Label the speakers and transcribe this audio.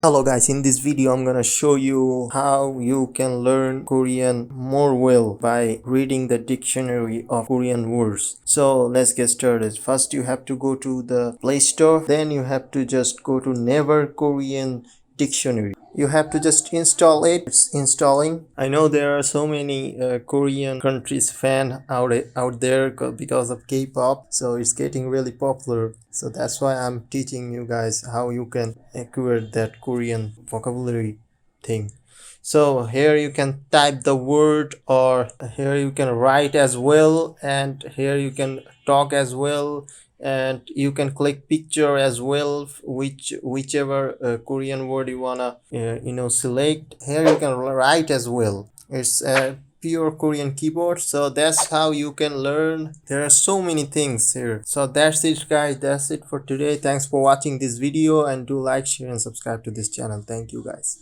Speaker 1: Hello guys, in this video I'm gonna show you how you can learn Korean more well by reading the dictionary of Korean words. So let's get started. First you have to go to the Play Store, then you have to just go to Naver Korean dictionary. You have to just install it. It's installing. I know there are so many Korean countries fan out there because of K-pop, so it's getting really popular. So that's why I'm teaching you guys how you can acquire that Korean vocabulary thing. So here you can type the word, or here you can write as well, and here you can talk as well, and you can click picture as well, whichever Korean word you wanna select. Here you can write as well. It's a pure Korean keyboard, so that's how you can learn. There are so many things here. So that's it guys, that's it for today. Thanks for watching this video, and do like, share and subscribe to this channel. Thank you guys.